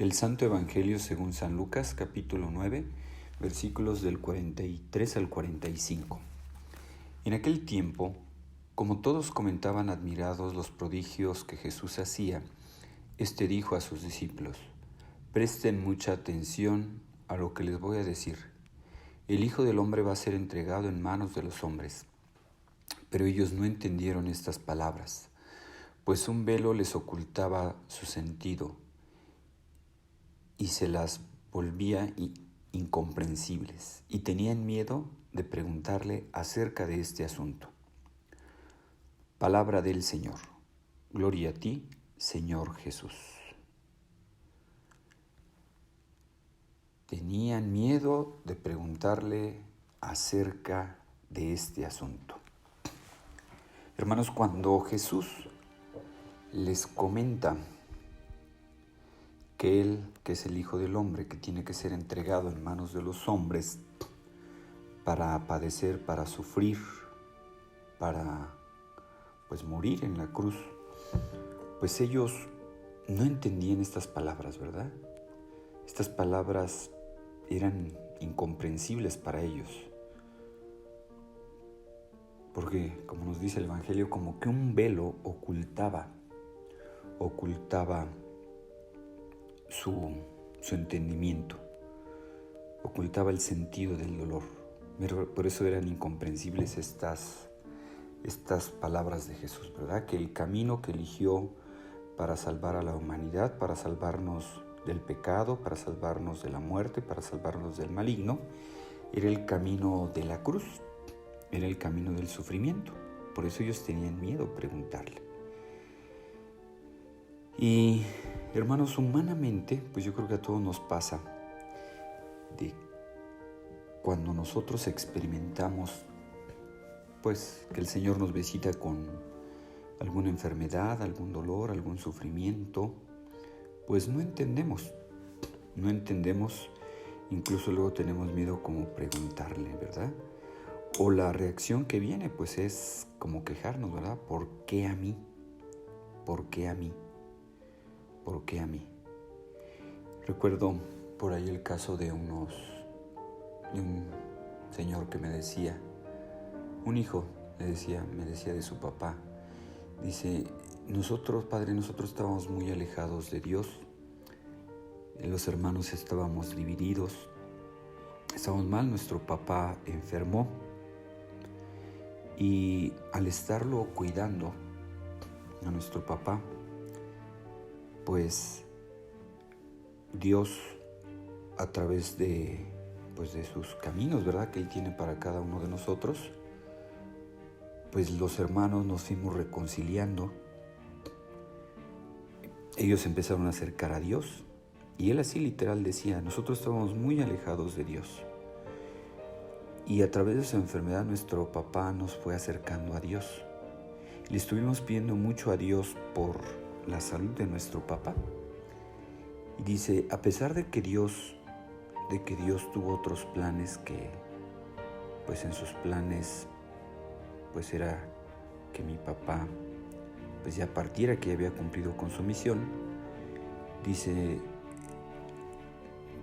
Del Santo Evangelio según San Lucas, capítulo 9, versículos del 43 al 45. En aquel tiempo, como todos comentaban admirados los prodigios que Jesús hacía, éste dijo a sus discípulos: «Presten mucha atención a lo que les voy a decir. El Hijo del Hombre va a ser entregado en manos de los hombres». Pero ellos no entendieron estas palabras, pues un velo les ocultaba su sentido y se las volvía incomprensibles, y tenían miedo de preguntarle acerca de este asunto. Palabra del Señor. Gloria a ti, Señor Jesús. Tenían miedo de preguntarle acerca de este asunto. Hermanos, cuando Jesús les comenta que Él, que es el Hijo del Hombre, que tiene que ser entregado en manos de los hombres para padecer, para sufrir, para morir en la cruz, pues ellos no entendían estas palabras, ¿verdad? Estas palabras eran incomprensibles para ellos, porque, como nos dice el Evangelio, como que un velo ocultaba su entendimiento, ocultaba el sentido del dolor. Por eso eran incomprensibles estas palabras de Jesús, ¿verdad? Que el camino que eligió para salvar a la humanidad, para salvarnos del pecado, para salvarnos de la muerte, para salvarnos del maligno, era el camino de la cruz, era el camino del sufrimiento. Por eso ellos tenían miedo a preguntarle. Y, hermanos, humanamente, pues yo creo que a todos nos pasa de cuando nosotros experimentamos pues que el Señor nos visita con alguna enfermedad, algún dolor, algún sufrimiento, pues no entendemos, incluso luego tenemos miedo como preguntarle, ¿verdad? O la reacción que viene pues es como quejarnos, ¿verdad? ¿Por qué a mí? ¿Por qué a mí? ¿Por qué a mí? Recuerdo por ahí el caso de un señor que me decía, un hijo me decía de su papá, dice: nosotros, padre, estábamos muy alejados de Dios, los hermanos estábamos divididos, estábamos mal, nuestro papá enfermó, y al estarlo cuidando a nuestro papá, pues Dios, a través de sus caminos, ¿verdad?, que Él tiene para cada uno de nosotros, pues los hermanos nos fuimos reconciliando. Ellos empezaron a acercar a Dios, y él así literal decía: nosotros estábamos muy alejados de Dios, y a través de su enfermedad nuestro papá nos fue acercando a Dios. Le estuvimos pidiendo mucho a Dios por la salud de nuestro papá. Y dice, a pesar de que Dios tuvo otros planes, que pues en sus planes pues era que mi papá pues ya partiera, que ya había cumplido con su misión, dice,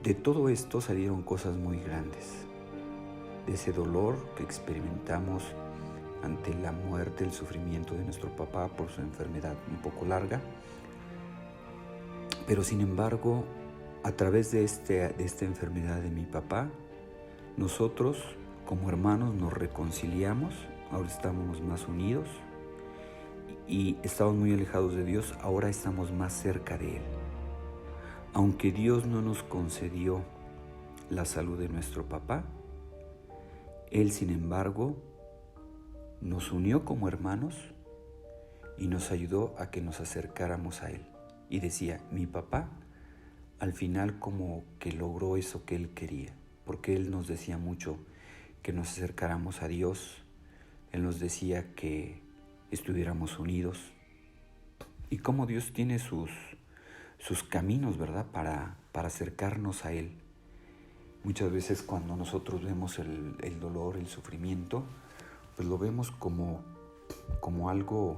de todo esto salieron cosas muy grandes, de ese dolor que experimentamos ante la muerte, el sufrimiento de nuestro papá por su enfermedad un poco larga, pero sin embargo, a través de esta enfermedad de mi papá, nosotros como hermanos nos reconciliamos. Ahora estamos más unidos, y estamos muy alejados de Dios, ahora estamos más cerca de Él. Aunque Dios no nos concedió la salud de nuestro papá, Él, sin embargo, nos unió como hermanos y nos ayudó a que nos acercáramos a Él. Y decía, mi papá al final como que logró eso que Él quería, porque Él nos decía mucho que nos acercáramos a Dios. Él nos decía que estuviéramos unidos, y cómo Dios tiene sus caminos, ¿verdad?, para acercarnos a Él. Muchas veces cuando nosotros vemos el dolor, el sufrimiento, pues lo vemos como algo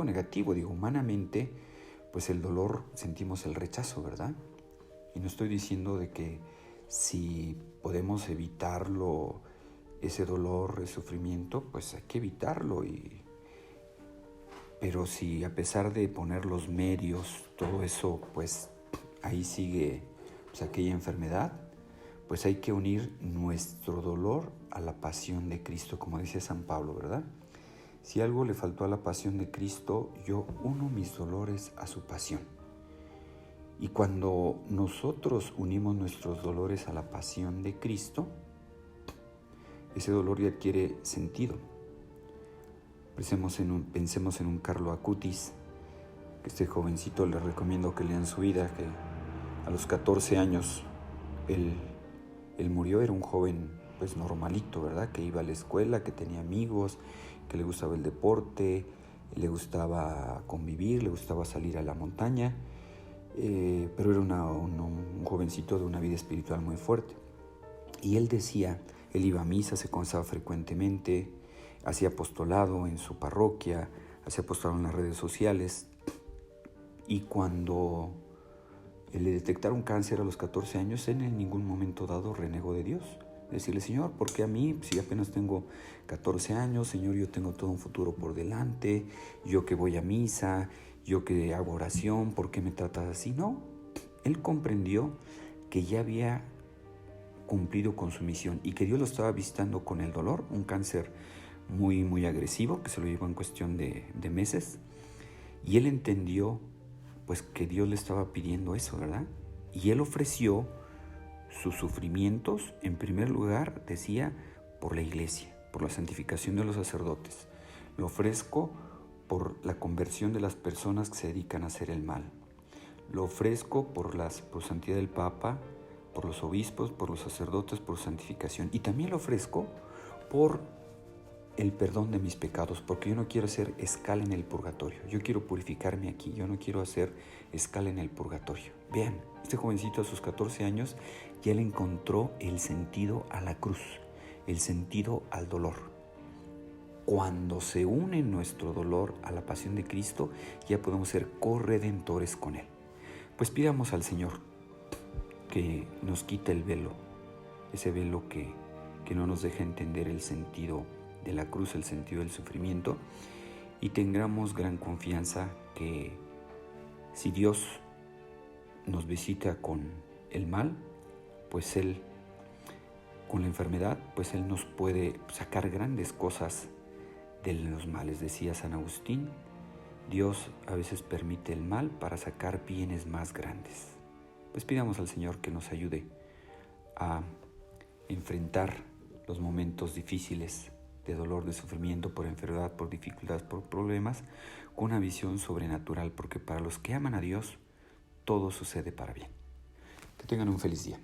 negativo. Digo, humanamente, pues el dolor sentimos el rechazo, ¿verdad? Y no estoy diciendo de que si podemos evitarlo, ese dolor, ese sufrimiento, pues hay que evitarlo. Pero si a pesar de poner los medios, todo eso, pues ahí sigue pues, aquella enfermedad, pues hay que unir nuestro dolor a la pasión de Cristo, como dice San Pablo, ¿verdad? Si algo le faltó a la pasión de Cristo, yo uno mis dolores a su pasión. Y cuando nosotros unimos nuestros dolores a la pasión de Cristo, ese dolor ya adquiere sentido. Pensemos en un Carlo Acutis, que este jovencito les recomiendo que lean su vida, que a los 14 años él murió. Era un joven pues normalito, ¿verdad? Que iba a la escuela, que tenía amigos, que le gustaba el deporte, le gustaba convivir, le gustaba salir a la montaña, pero era un jovencito de una vida espiritual muy fuerte. Y él decía, él iba a misa, se confesaba frecuentemente, hacía apostolado en su parroquia, hacía apostolado en las redes sociales, y cuando le detectaron cáncer a los 14 años, él en ningún momento dado renegó de Dios. Decirle, Señor, ¿por qué a mí? Si apenas tengo 14 años, Señor, yo tengo todo un futuro por delante, yo que voy a misa, yo que hago oración, ¿por qué me tratas así? No, él comprendió que ya había cumplido con su misión y que Dios lo estaba visitando con el dolor, un cáncer muy, muy agresivo que se lo llevó en cuestión de meses, y él entendió pues que Dios le estaba pidiendo eso, ¿verdad? Y él ofreció sus sufrimientos, en primer lugar, decía, por la iglesia, por la santificación de los sacerdotes. Lo ofrezco por la conversión de las personas que se dedican a hacer el mal. Lo ofrezco por santidad del Papa, por los obispos, por los sacerdotes, por santificación. Y también lo ofrezco por el perdón de mis pecados, porque yo no quiero hacer escala en el purgatorio. Yo quiero purificarme aquí, yo no quiero hacer escala en el purgatorio. Vean, este jovencito a sus 14 años ya le encontró el sentido a la cruz, el sentido al dolor. Cuando se une nuestro dolor a la pasión de Cristo, ya podemos ser corredentores con Él. Pues pidamos al Señor que nos quite el velo, ese velo que no nos deja entender el sentido de la cruz, el sentido del sufrimiento, y tengamos gran confianza que si Dios nos visita con el mal, pues Él, con la enfermedad, pues Él nos puede sacar grandes cosas de los males. Decía San Agustín, Dios a veces permite el mal para sacar bienes más grandes. Pues pidamos al Señor que nos ayude a enfrentar los momentos difíciles de dolor, de sufrimiento, por enfermedad, por dificultades, por problemas, con una visión sobrenatural, porque para los que aman a Dios, todo sucede para bien. Que tengan un feliz día.